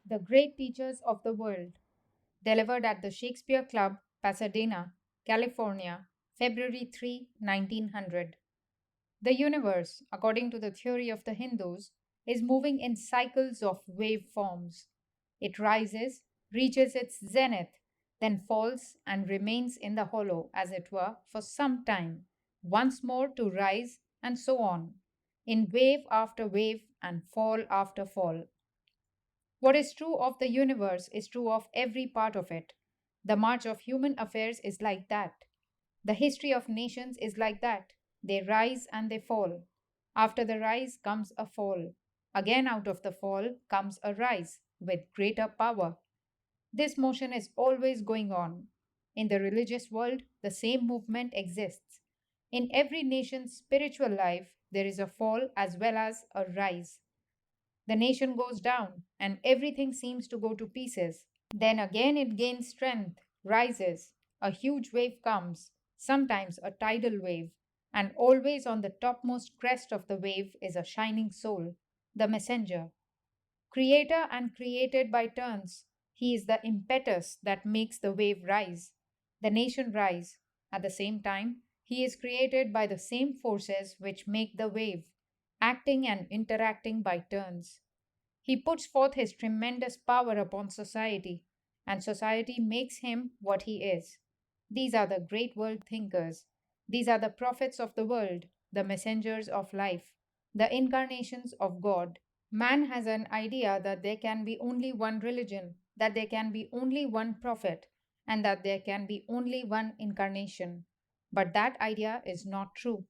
The Great Teachers of the World, delivered at the Shakespeare Club, Pasadena, California, February 3, 1900. The universe, according to the theory of the Hindus, is moving in cycles of wave forms. It rises, reaches its zenith, then falls and remains in the hollow, as it were, for some time, once more to rise, and so on, in wave after wave and fall after fall. What is true of the universe is true of every part of it. The march of human affairs is like that. The history of nations is like that. They rise and they fall. After the rise comes a fall. Again, out of the fall comes a rise with greater power. This motion is always going on. In the religious world, the same movement exists. In every nation's spiritual life, there is a fall as well as a rise. The nation goes down, and everything seems to go to pieces. Then again it gains strength, rises. A huge wave comes, sometimes a tidal wave, and always on the topmost crest of the wave is a shining soul, the messenger. Creator and created by turns, he is the impetus that makes the wave rise, the nation rise. At the same time, he is created by the same forces which make the wave, acting and interacting by turns. He puts forth his tremendous power upon society, and society makes him what he is. These are the great world thinkers. These are the prophets of the world, the messengers of life, the incarnations of God. Man has an idea that there can be only one religion, that there can be only one prophet, and that there can be only one incarnation. But that idea is not true.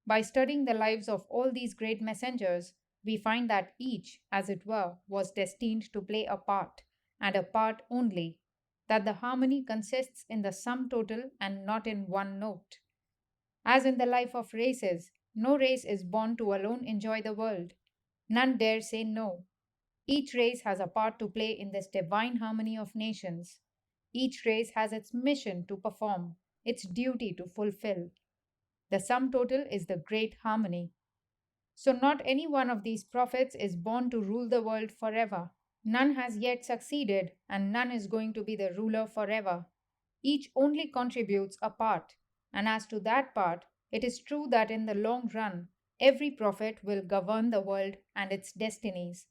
By studying the lives of all these great messengers, we find that each, as it were, was destined to play a part, and a part only, that the harmony consists in the sum total and not in one note. As in the life of races, no race is born to alone enjoy the world. None dare say no. Each race has a part to play in this divine harmony of nations. Each race has its mission to perform, its duty to fulfill. The sum total is the great harmony. So, not any one of these prophets is born to rule the world forever. None has yet succeeded, and none is going to be the ruler forever. Each only contributes a part, and as to that part, it is true that in the long run, every prophet will govern the world and its destinies.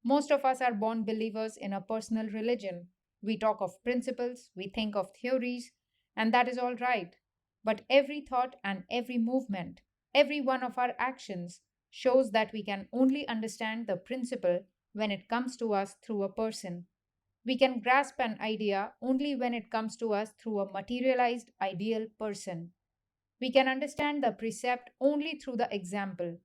Most of us are born believers in a personal religion. We talk of principles, we think of theories, and that is all right. But every thought and every movement, every one of our actions, shows that we can only understand the principle when it comes to us through a person. We can grasp an idea only when it comes to us through a materialized ideal person. We can understand the precept only through the example.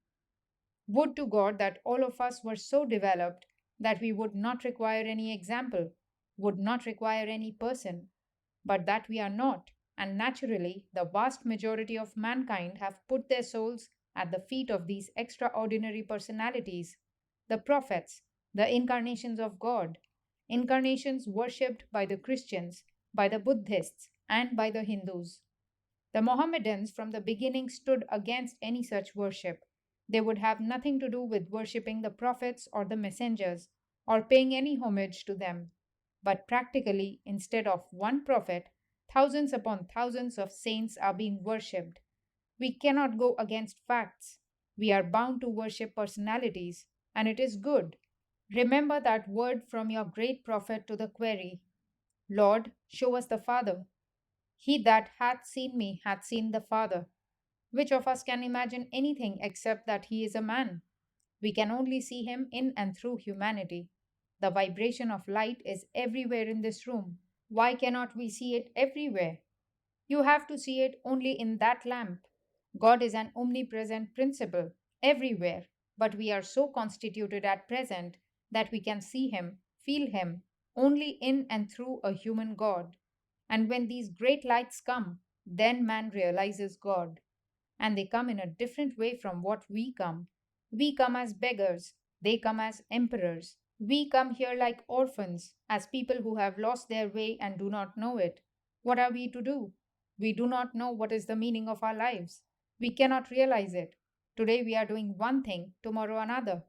Would to God that all of us were so developed that we would not require any example, would not require any person, but that we are not, and naturally the vast majority of mankind have put their souls at the feet of these extraordinary personalities, the prophets, the incarnations of God, incarnations worshipped by the Christians, by the Buddhists, and by the Hindus. The Mohammedans from the beginning stood against any such worship. They would have nothing to do with worshipping the prophets or the messengers, or paying any homage to them. But practically, instead of one prophet, thousands upon thousands of saints are being worshipped. We cannot go against facts. We are bound to worship personalities, and it is good. Remember that word from your great prophet to the query, Lord, show us the Father. He that hath seen me hath seen the Father. Which of us can imagine anything except that he is a man? We can only see him in and through humanity. The vibration of light is everywhere in this room. Why cannot we see it everywhere? You have to see it only in that lamp. God is an omnipresent principle everywhere, but we are so constituted at present that we can see him, feel him, only in and through a human God. And when these great lights come, then man realizes God. And they come in a different way from what we come. We come as beggars, they come as emperors. We come here like orphans, as people who have lost their way and do not know it. What are we to do? We do not know what is the meaning of our lives. We cannot realize it. Today we are doing one thing, tomorrow another.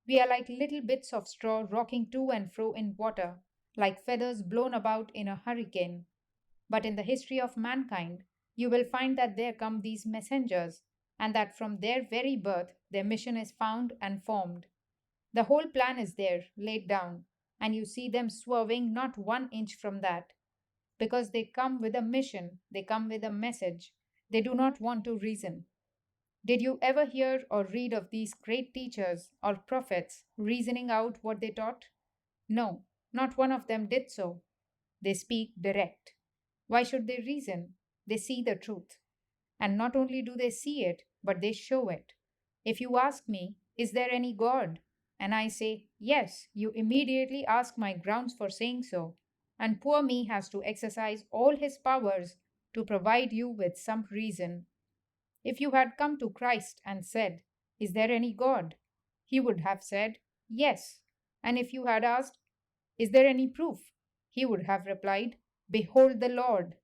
We are like little bits of straw rocking to and fro in water, like feathers blown about in a hurricane. But in the history of mankind, you will find that there come these messengers, and that from their very birth their mission is found and formed. The whole plan is there, laid down, and you see them swerving not 1 inch from that, because they come with a mission, they come with a message. They do not want to reason. Did you ever hear or read of these great teachers or prophets reasoning out what they taught? No, not one of them did so. They speak direct. Why should they reason? They see the truth. And not only do they see it, but they show it. If you ask me, is there any God? And I say, yes, you immediately ask my grounds for saying so. And poor me has to exercise all his powers to provide you with some reason. If you had come to Christ and said, is there any God? He would have said, yes. And if you had asked, is there any proof? He would have replied, behold the Lord.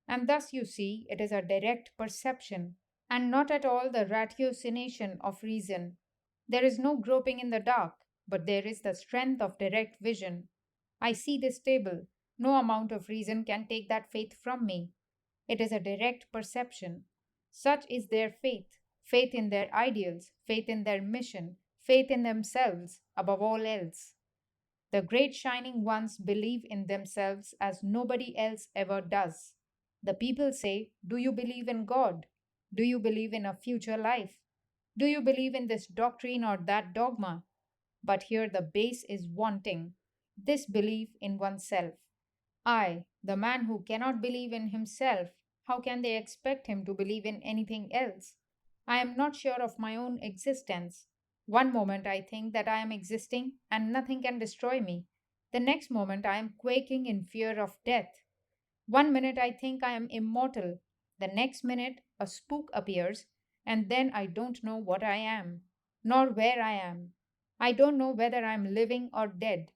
And thus you see it is a direct perception, and not at all the ratiocination of reason. There is no groping in the dark, but there is the strength of direct vision. I see this table. No amount of reason can take that faith from me. It is a direct perception. Such is their faith in their ideals, faith in their mission, faith in themselves above all else. The great shining ones believe in themselves as nobody else ever does. The people say, do you believe in God? Do you believe in a future life? Do you believe in this doctrine or that dogma? But here the base is wanting this belief in oneself. I, the man who cannot believe in himself, how can they expect him to believe in anything else? I am not sure of my own existence. One moment I think that I am existing and nothing can destroy me. The next moment I am quaking in fear of death. One minute I think I am immortal. The next minute a spook appears, and then I don't know what I am, nor where I am. I don't know whether I am living or dead.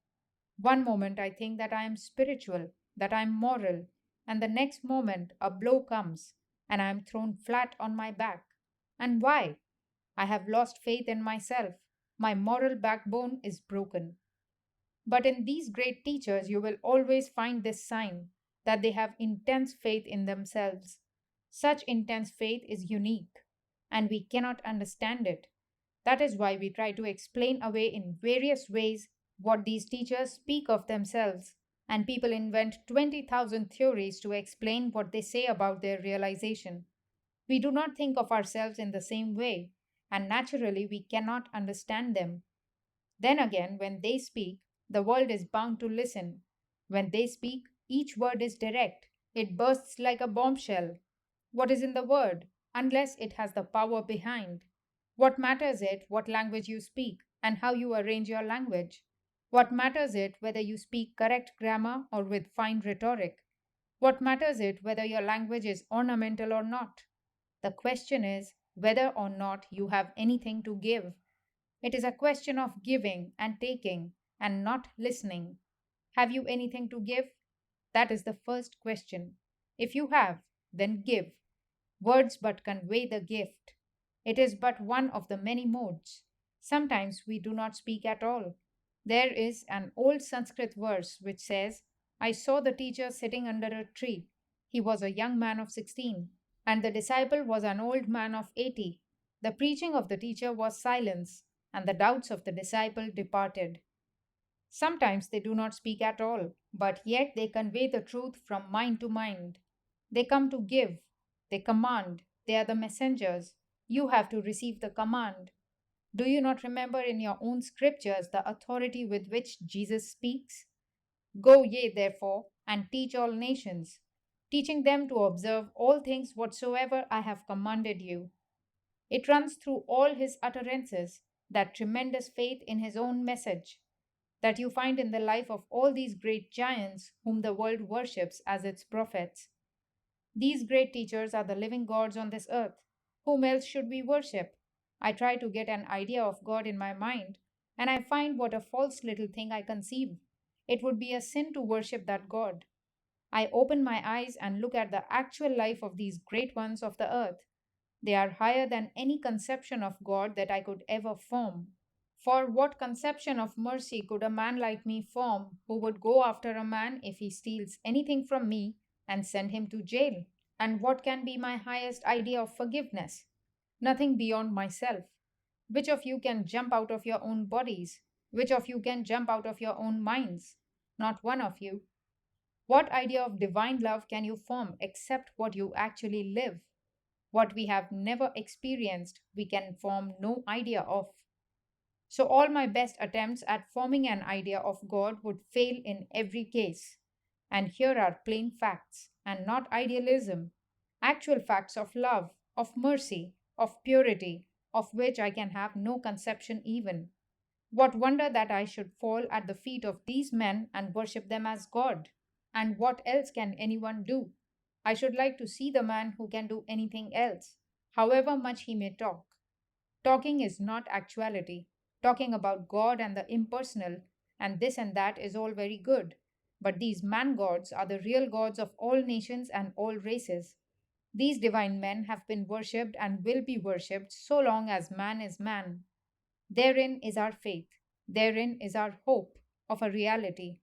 One moment I think that I am spiritual, that I am moral, and the next moment a blow comes, and I am thrown flat on my back. And why? I have lost faith in myself. My moral backbone is broken. But in these great teachers, you will always find this sign that they have intense faith in themselves. Such intense faith is unique, and we cannot understand it. That is why we try to explain away in various ways what these teachers speak of themselves, and people invent 20,000 theories to explain what they say about their realization. We do not think of ourselves in the same way, and naturally we cannot understand them. Then again, when they speak, the world is bound to listen. When they speak, each word is direct. It bursts like a bombshell. What is in the word, unless it has the power behind? What matters it what language you speak and how you arrange your language? What matters it whether you speak correct grammar or with fine rhetoric? What matters it whether your language is ornamental or not? The question is whether or not you have anything to give. It is a question of giving and taking and not listening. Have you anything to give? That is the first question. If you have, then give. Words but convey the gift. It is but one of the many modes. Sometimes we do not speak at all. There is an old Sanskrit verse which says, I saw the teacher sitting under a tree. He was a young man of 16, and the disciple was an old man of 80. The preaching of the teacher was silence, and the doubts of the disciple departed. Sometimes they do not speak at all, but yet they convey the truth from mind to mind. They come to give, they command, they are the messengers. You have to receive the command. Do you not remember in your own scriptures the authority with which Jesus speaks? Go ye therefore and teach all nations, teaching them to observe all things whatsoever I have commanded you. It runs through all his utterances, that tremendous faith in his own message, that you find in the life of all these great giants whom the world worships as its prophets. These great teachers are the living gods on this earth. Whom else should we worship? I try to get an idea of God in my mind, and I find what a false little thing I conceive. It would be a sin to worship that God. I open my eyes and look at the actual life of these great ones of the earth. They are higher than any conception of God that I could ever form. For what conception of mercy could a man like me form who would go after a man if he steals anything from me and send him to jail? And what can be my highest idea of forgiveness? Nothing beyond myself. Which of you can jump out of your own bodies? Which of you can jump out of your own minds? Not one of you. What idea of divine love can you form except what you actually live? What we have never experienced, we can form no idea of. So, all my best attempts at forming an idea of God would fail in every case. And here are plain facts, and not idealism, actual facts of love, of mercy, of purity, of which I can have no conception even. What wonder that I should fall at the feet of these men and worship them as God? And what else can anyone do? I should like to see the man who can do anything else, however much he may talk. Talking is not actuality. Talking about God and the impersonal and this and that is all very good. But these man gods are the real gods of all nations and all races. These divine men have been worshipped and will be worshipped so long as man is man. Therein is our faith. Therein is our hope of a reality.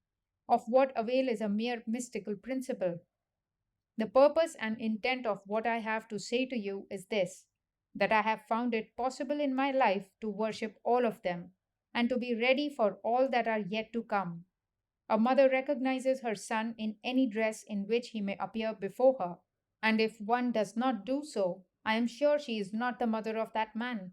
Of what avail is a mere mystical principle? The purpose and intent of what I have to say to you is this, that I have found it possible in my life to worship all of them and to be ready for all that are yet to come. A mother recognizes her son in any dress in which he may appear before her, and if one does not do so, I am sure she is not the mother of that man.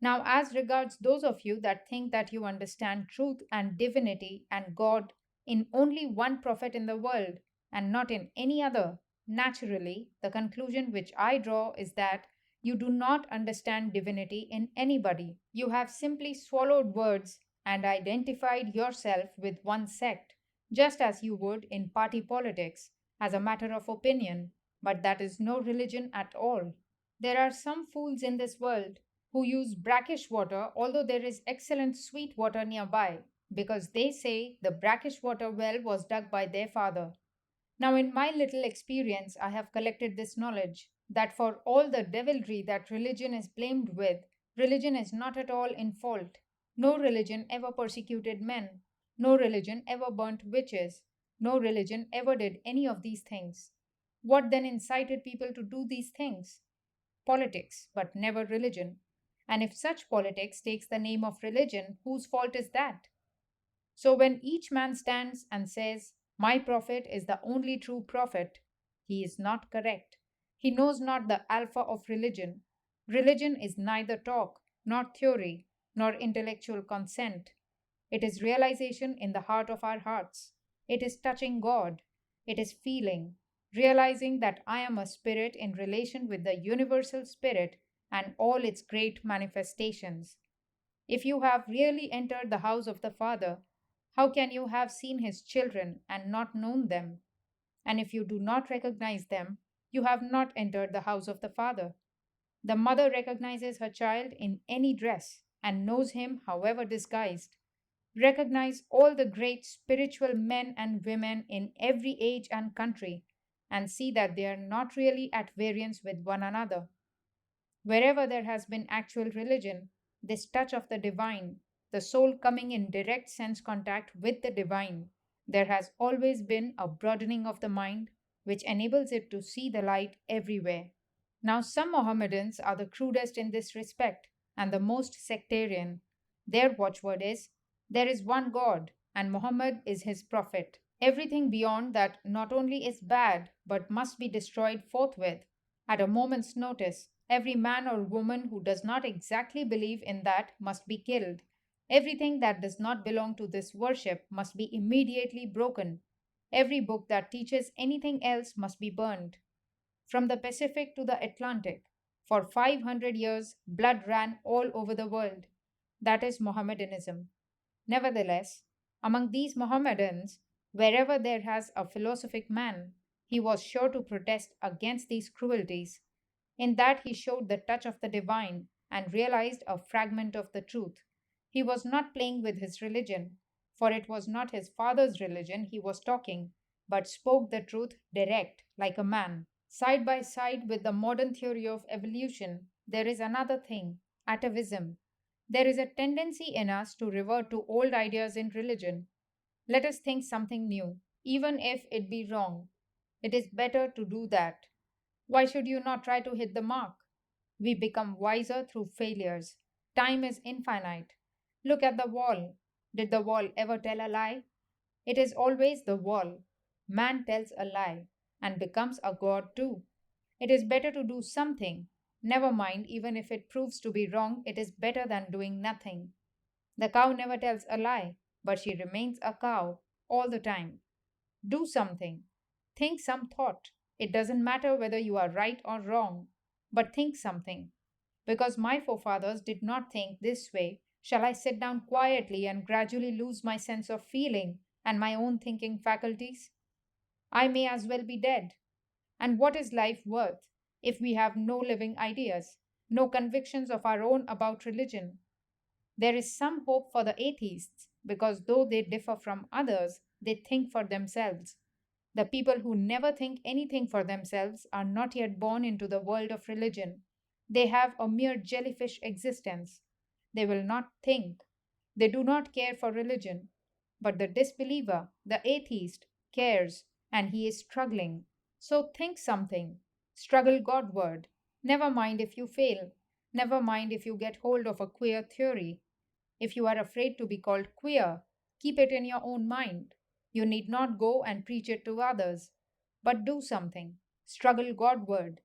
Now, as regards those of you that think that you understand truth and divinity and God in only one prophet in the world and not in any other, naturally, the conclusion which I draw is that you do not understand divinity in anybody. You have simply swallowed words and identified yourself with one sect, just as you would in party politics, as a matter of opinion, but that is no religion at all. There are some fools in this world who use brackish water, although there is excellent sweet water nearby, because they say the brackish water well was dug by their father. Now, in my little experience, I have collected this knowledge that for all the devilry that religion is blamed with, religion is not at all in fault. No religion ever persecuted men. No religion ever burnt witches. No religion ever did any of these things. What then incited people to do these things? Politics, but never religion. And if such politics takes the name of religion, whose fault is that? So when each man stands and says, my prophet is the only true prophet, he is not correct. He knows not the alpha of religion. Religion is neither talk, nor theory, nor intellectual consent. It is realization in the heart of our hearts. It is touching God. It is feeling, realizing that I am a spirit in relation with the universal spirit and all its great manifestations. If you have really entered the house of the Father, how can you have seen his children and not known them? And if you do not recognize them, you have not entered the house of the Father. The mother recognizes her child in any dress and knows him however disguised. Recognize all the great spiritual men and women in every age and country and see that they are not really at variance with one another. Wherever there has been actual religion, this touch of the divine, the soul coming in direct sense contact with the divine, there has always been a broadening of the mind which enables it to see the light everywhere. Now, some Mohammedans are the crudest in this respect and the most sectarian. Their watchword is, there is one God, and Muhammad is his prophet. Everything beyond that not only is bad, but must be destroyed forthwith, at a moment's notice. Every man or woman who does not exactly believe in that must be killed. Everything that does not belong to this worship must be immediately broken. Every book that teaches anything else must be burned. From the Pacific to the Atlantic, for 500 years, blood ran all over the world. That is Mohammedanism. Nevertheless, among these Mohammedans, wherever there has a philosophic man, he was sure to protest against these cruelties. In that he showed the touch of the divine and realized a fragment of the truth. He was not playing with his religion, for it was not his father's religion he was talking, but spoke the truth direct, like a man. Side by side with the modern theory of evolution, there is another thing, atavism. There is a tendency in us to revert to old ideas in religion. Let us think something new, even if it be wrong. It is better to do that. Why should you not try to hit the mark? We become wiser through failures. Time is infinite. Look at the wall. Did the wall ever tell a lie? It is always the wall. Man tells a lie and becomes a god too. It is better to do something. Never mind, even if it proves to be wrong, it is better than doing nothing. The cow never tells a lie, but she remains a cow all the time. Do something. Think some thought. It doesn't matter whether you are right or wrong, but think something. Because my forefathers did not think this way, shall I sit down quietly and gradually lose my sense of feeling and my own thinking faculties? I may as well be dead. And what is life worth if we have no living ideas, no convictions of our own about religion? There is some hope for the atheists because though they differ from others, they think for themselves. The people who never think anything for themselves are not yet born into the world of religion. They have a mere jellyfish existence. They will not think. They do not care for religion. But the disbeliever, the atheist, cares and he is struggling. So think something. Struggle Godward. Never mind if you fail. Never mind if you get hold of a queer theory. If you are afraid to be called queer, keep it in your own mind. You need not go and preach it to others, but do something. Struggle Godward.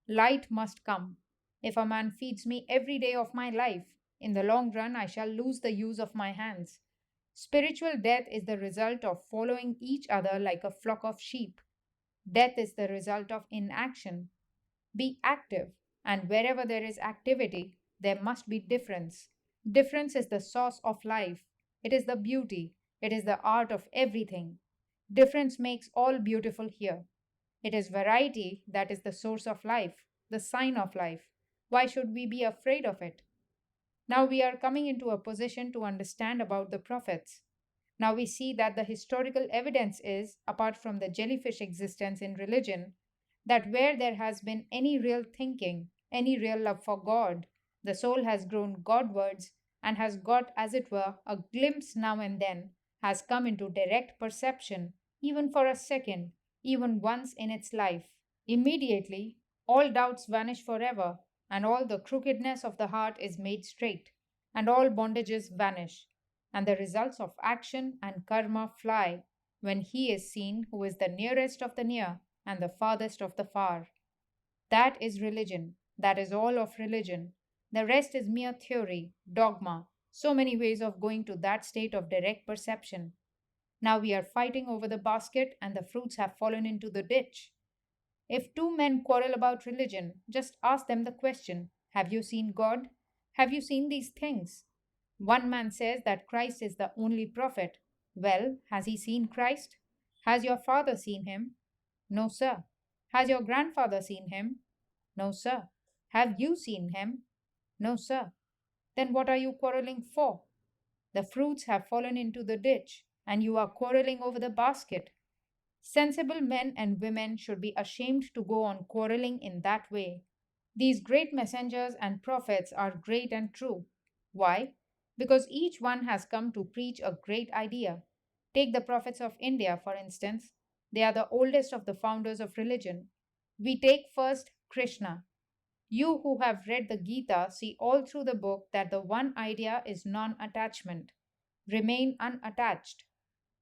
Light must come. If a man feeds me every day of my life, in the long run I shall lose the use of my hands. Spiritual death is the result of following each other like a flock of sheep. Death is the result of inaction. Be active, and wherever there is activity, there must be difference. Difference is the source of life. It is the beauty. It is the art of everything. Difference makes all beautiful here. It is variety that is the source of life, the sign of life. Why should we be afraid of it? Now we are coming into a position to understand about the prophets. Now we see that the historical evidence is, apart from the jellyfish existence in religion, that where there has been any real thinking, any real love for God, the soul has grown Godwards and has got, as it were, a glimpse now and then, has come into direct perception, even for a second, even once in its life. Immediately, all doubts vanish forever, and all the crookedness of the heart is made straight, and all bondages vanish, and the results of action and karma fly when he is seen who is the nearest of the near and the farthest of the far. That is religion. That is all of religion. The rest is mere theory, dogma, so many ways of going to that state of direct perception. Now we are fighting over the basket and the fruits have fallen into the ditch. If two men quarrel about religion, just ask them the question: have you seen God? Have you seen these things? One man says that Christ is the only prophet. Well, has he seen Christ? Has your father seen him? No, sir. Has your grandfather seen him? No, sir. Have you seen him? No, sir. Then what are you quarreling for? The fruits have fallen into the ditch, and you are quarreling over the basket. Sensible men and women should be ashamed to go on quarreling in that way. These great messengers and prophets are great and true. Why? Because each one has come to preach a great idea. Take the prophets of India, for instance. They are the oldest of the founders of religion. We take first Krishna. You who have read the Gita see all through the book that the one idea is non attachment. Remain unattached.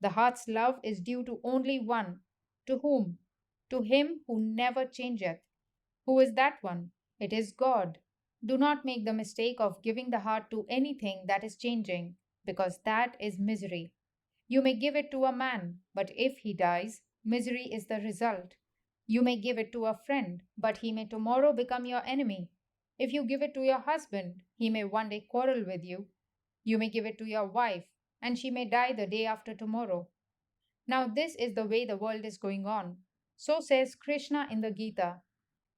The heart's love is due to only one. To whom? To him who never changeth. Who is that one? It is God. Do not make the mistake of giving the heart to anything that is changing, because that is misery. You may give it to a man, but if he dies, misery is the result. You may give it to a friend, but he may tomorrow become your enemy. If you give it to your husband, he may one day quarrel with you. You may give it to your wife, and she may die the day after tomorrow. Now, this is the way the world is going on. So says Krishna in the Gita.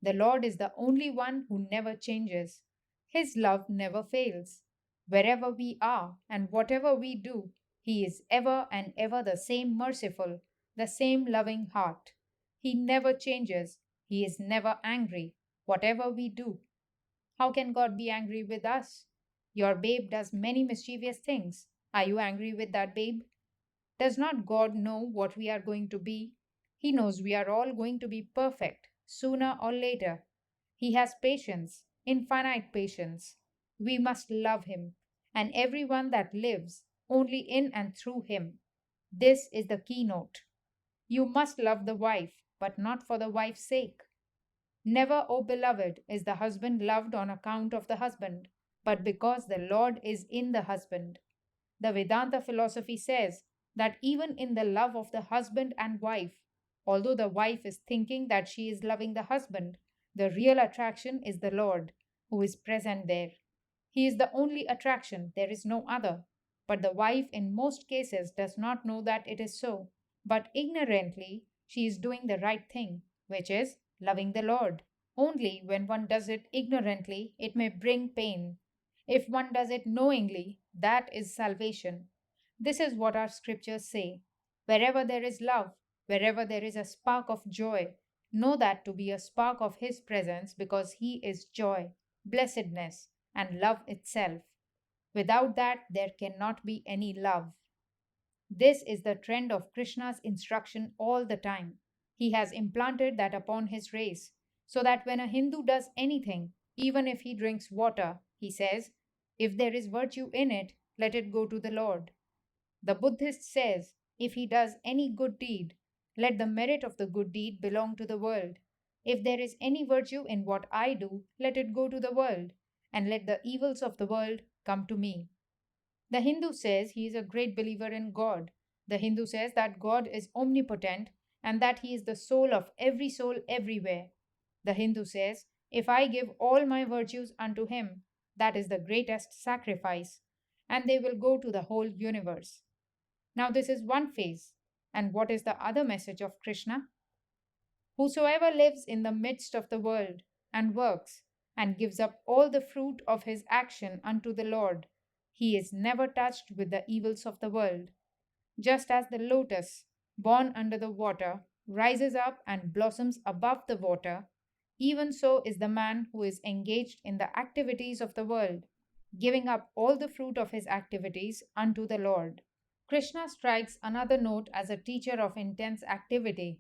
The Lord is the only one who never changes. His love never fails. Wherever we are and whatever we do, He is ever and ever the same merciful, the same loving heart. He never changes. He is never angry, whatever we do. How can God be angry with us? Your babe does many mischievous things. Are you angry with that babe? Does not God know what we are going to be? He knows we are all going to be perfect, sooner or later. He has patience, infinite patience. We must love Him, and everyone that lives only in and through Him. This is the keynote. You must love the wife, but not for the wife's sake. Never, O beloved, is the husband loved on account of the husband, but because the Lord is in the husband. The Vedanta philosophy says that even in the love of the husband and wife, although the wife is thinking that she is loving the husband, the real attraction is the Lord, who is present there. He is the only attraction, there is no other. But the wife, in most cases, does not know that it is so. But ignorantly, she is doing the right thing, which is loving the Lord. Only when one does it ignorantly, it may bring pain. If one does it knowingly, that is salvation. This is what our scriptures say. Wherever there is love, wherever there is a spark of joy, know that to be a spark of His presence because He is joy, blessedness, and love itself. Without that, there cannot be any love. This is the trend of Krishna's instruction all the time. He has implanted that upon his race, so that when a Hindu does anything, even if he drinks water, he says, if there is virtue in it, let it go to the Lord. The Buddhist says, if he does any good deed, let the merit of the good deed belong to the world. If there is any virtue in what I do, let it go to the world, and let the evils of the world come to me. The Hindu says he is a great believer in God. The Hindu says that God is omnipotent and that he is the soul of every soul everywhere. The Hindu says, if I give all my virtues unto him, that is the greatest sacrifice, and they will go to the whole universe. Now, this is one phase. And what is the other message of Krishna? Whosoever lives in the midst of the world and works and gives up all the fruit of his action unto the Lord, he is never touched with the evils of the world. Just as the lotus, born under the water, rises up and blossoms above the water, even so is the man who is engaged in the activities of the world, giving up all the fruit of his activities unto the Lord. Krishna strikes another note as a teacher of intense activity.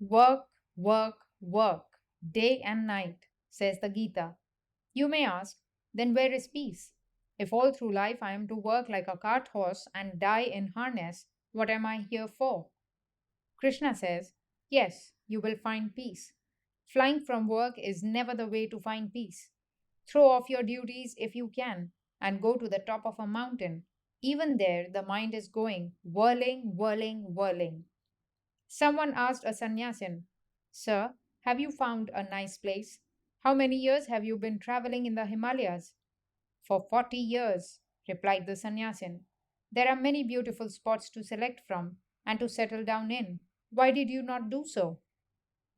Work, work, work, day and night, says the Gita. You may ask, then where is peace? If all through life I am to work like a cart horse and die in harness, what am I here for? Krishna says, yes, you will find peace. Flying from work is never the way to find peace. Throw off your duties if you can and go to the top of a mountain. Even there, the mind is going, whirling, whirling, whirling. Someone asked a sannyasin, sir, have you found a nice place? How many years have you been traveling in the Himalayas? For 40 years, replied the sannyasin. There are many beautiful spots to select from and to settle down in. Why did you not do so?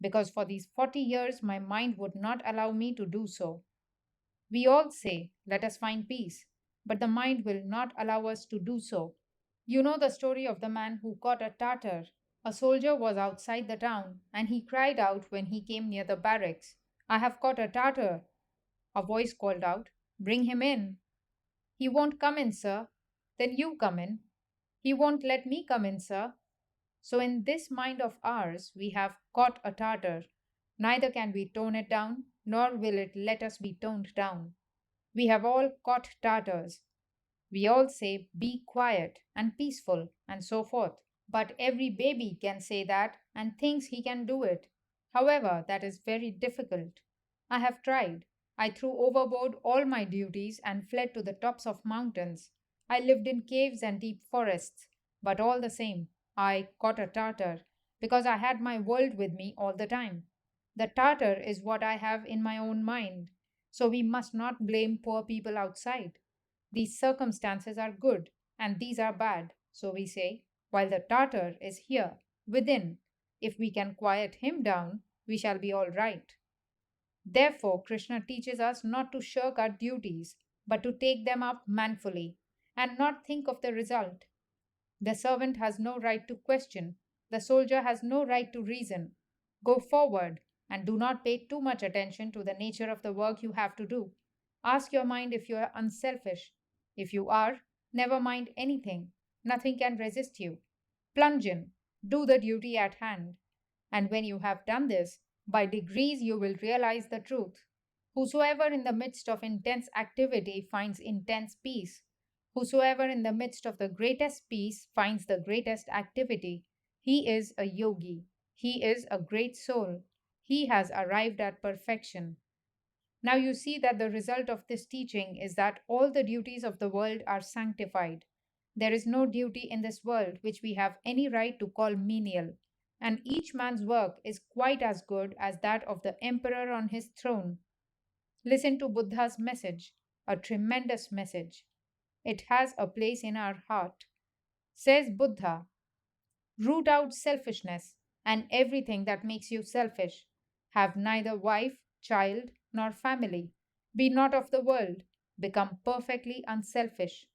Because for these 40 years my mind would not allow me to do so. We all say, let us find peace, but the mind will not allow us to do so. You know the story of the man who caught a Tartar. A soldier was outside the town, and he cried out when he came near the barracks, I have caught a Tartar. A voice called out, bring him in. He won't come in, sir. Then you come in. He won't let me come in, sir. So in this mind of ours, we have caught a Tartar. Neither can we tone it down, nor will it let us be toned down. We have all caught Tartars. We all say, be quiet and peaceful, and so forth. But every baby can say that and thinks he can do it. However, that is very difficult. I have tried. I threw overboard all my duties and fled to the tops of mountains. I lived in caves and deep forests. But all the same, I caught a Tartar because I had my world with me all the time. The Tartar is what I have in my own mind. So we must not blame poor people outside. These circumstances are good and these are bad. So we say, while the Tartar is here, within, if we can quiet him down, we shall be all right. Therefore, Krishna teaches us not to shirk our duties, but to take them up manfully and not think of the result. The servant has no right to question, the soldier has no right to reason. Go forward and do not pay too much attention to the nature of the work you have to do. Ask your mind if you are unselfish. If you are, never mind anything. Nothing can resist you. Plunge in. Do the duty at hand. And when you have done this, by degrees you will realize the truth. Whosoever in the midst of intense activity finds intense peace. Whosoever in the midst of the greatest peace finds the greatest activity. He is a yogi. He is a great soul. He has arrived at perfection. Now you see that the result of this teaching is that all the duties of the world are sanctified. There is no duty in this world which we have any right to call menial, and each man's work is quite as good as that of the emperor on his throne. Listen to Buddha's message, a tremendous message. It has a place in our heart. Says Buddha, root out selfishness and everything that makes you selfish. Have neither wife, child, nor family. Be not of the world. Become perfectly unselfish.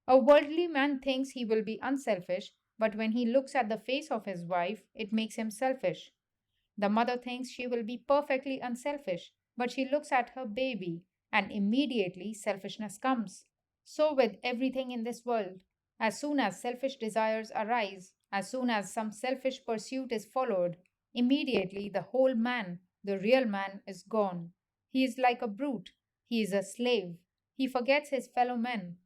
A worldly man thinks he will be unselfish, but when he looks at the face of his wife, it makes him selfish. The mother thinks she will be perfectly unselfish, but she looks at her baby, and immediately selfishness comes. So, with everything in this world, as soon as selfish desires arise, as soon as some selfish pursuit is followed, immediately the whole man, the real man, is gone. He is like a brute, he is a slave, he forgets his fellow men.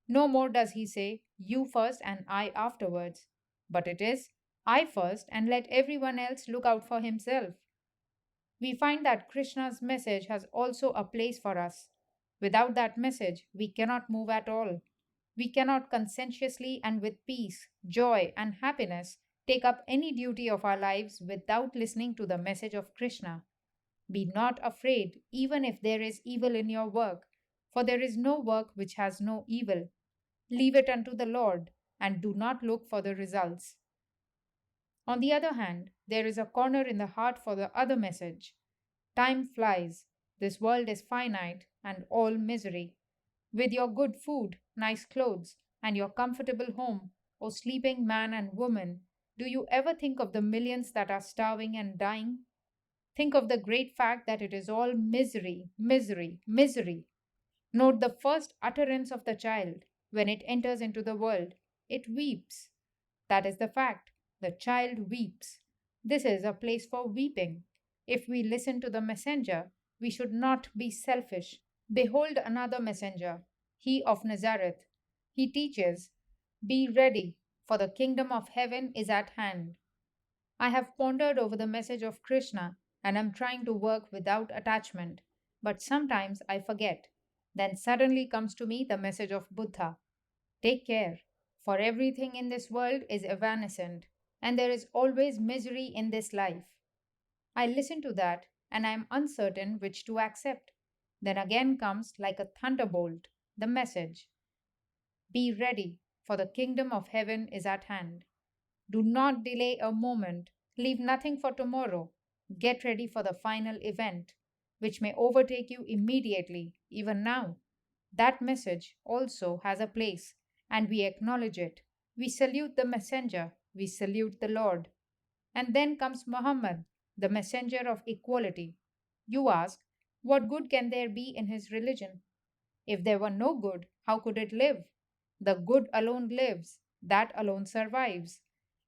No more does he say, you first and I afterwards, but it is, I first and let everyone else look out for himself. We find that Krishna's message has also a place for us. Without that message, we cannot move at all. We cannot conscientiously and with peace, joy, and happiness take up any duty of our lives without listening to the message of Krishna. Be not afraid, even if there is evil in your work, for there is no work which has no evil. Leave it unto the Lord, and do not look for the results. On the other hand, there is a corner in the heart for the other message. Time flies, this world is finite, and all misery. With your good food, nice clothes, and your comfortable home, O sleeping man and woman, do you ever think of the millions that are starving and dying? Think of the great fact that it is all misery, misery, misery. Note the first utterance of the child when it enters into the world. It weeps. That is the fact. The child weeps. This is a place for weeping. If we listen to the messenger, we should not be selfish. Behold another messenger, he of Nazareth. He teaches, be ready, for the kingdom of heaven is at hand. I have pondered over the message of Krishna and am trying to work without attachment, but sometimes I forget. Then suddenly comes to me the message of Buddha. Take care, for everything in this world is evanescent, and there is always misery in this life. I listen to that, and I am uncertain which to accept. Then again comes like a thunderbolt the message. Be ready, for the kingdom of heaven is at hand. Do not delay a moment. Leave nothing for tomorrow. Get ready for the final event, which may overtake you immediately, even now. That message also has a place, and we acknowledge it. We salute the messenger, we salute the Lord. And then comes Muhammad, the messenger of equality. You ask, what good can there be in his religion? If there were no good, how could it live? The good alone lives, that alone survives.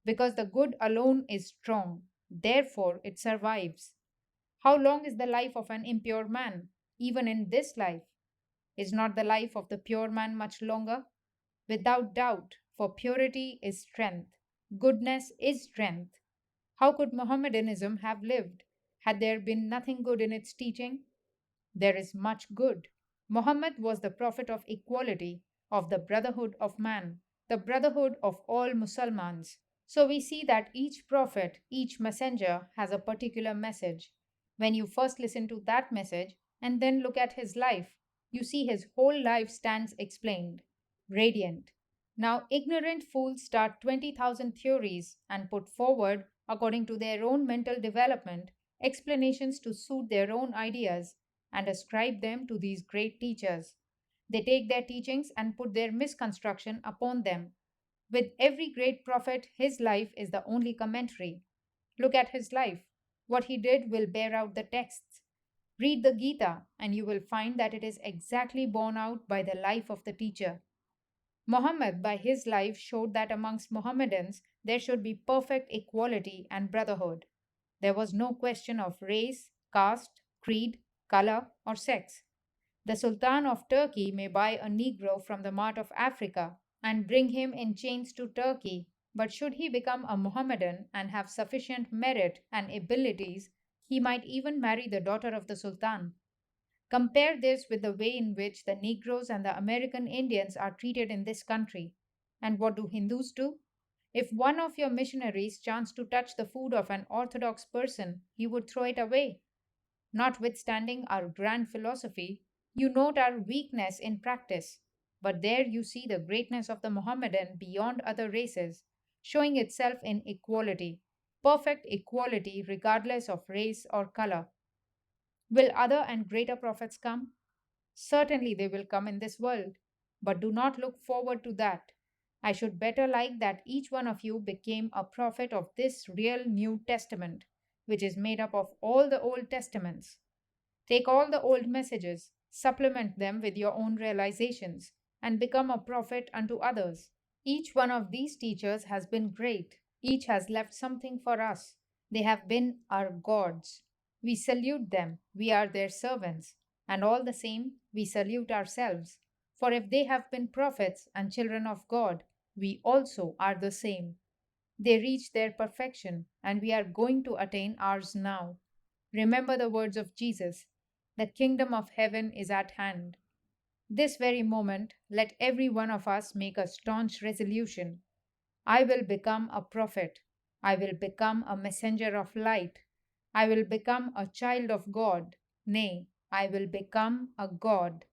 Because the good alone is strong, therefore it survives. How long is the life of an impure man? Even in this life. Is not the life of the pure man much longer? Without doubt, for purity is strength. Goodness is strength. How could Mohammedanism have lived? Had there been nothing good in its teaching? There is much good. Muhammad was the prophet of equality, of the brotherhood of man, the brotherhood of all Mussalmans. So we see that each prophet, each messenger has a particular message. When you first listen to that message and then look at his life, you see his whole life stands explained, radiant. Now, ignorant fools start 20,000 theories and put forward, according to their own mental development, explanations to suit their own ideas and ascribe them to these great teachers. They take their teachings and put their misconstruction upon them. With every great prophet, his life is the only commentary. Look at his life. What he did will bear out the texts. Read the Gita, and you will find that it is exactly borne out by the life of the teacher. Muhammad, by his life, showed that amongst Mohammedans there should be perfect equality and brotherhood. There was no question of race, caste, creed, color, or sex. The Sultan of Turkey may buy a Negro from the mart of Africa and bring him in chains to Turkey, but should he become a Mohammedan and have sufficient merit and abilities, he might even marry the daughter of the Sultan. Compare this with the way in which the Negroes and the American Indians are treated in this country. And what do Hindus do? If one of your missionaries chanced to touch the food of an orthodox person, he would throw it away. Notwithstanding our grand philosophy, you note our weakness in practice. But there you see the greatness of the Mohammedan beyond other races, showing itself in equality, perfect equality regardless of race or color. Will other and greater prophets come? Certainly they will come in this world, but do not look forward to that. I should better like that each one of you became a prophet of this real New Testament, which is made up of all the Old Testaments. Take all the old messages, supplement them with your own realizations, and become a prophet unto others. Each one of these teachers has been great. Each has left something for us. They have been our gods. We salute them. We are their servants. And all the same, we salute ourselves. For if they have been prophets and children of God, we also are the same. They reached their perfection, and we are going to attain ours now. Remember the words of Jesus: the kingdom of heaven is at hand. This very moment, let every one of us make a staunch resolution: I will become a prophet. I will become a messenger of light. I will become a child of God. Nay, I will become a God.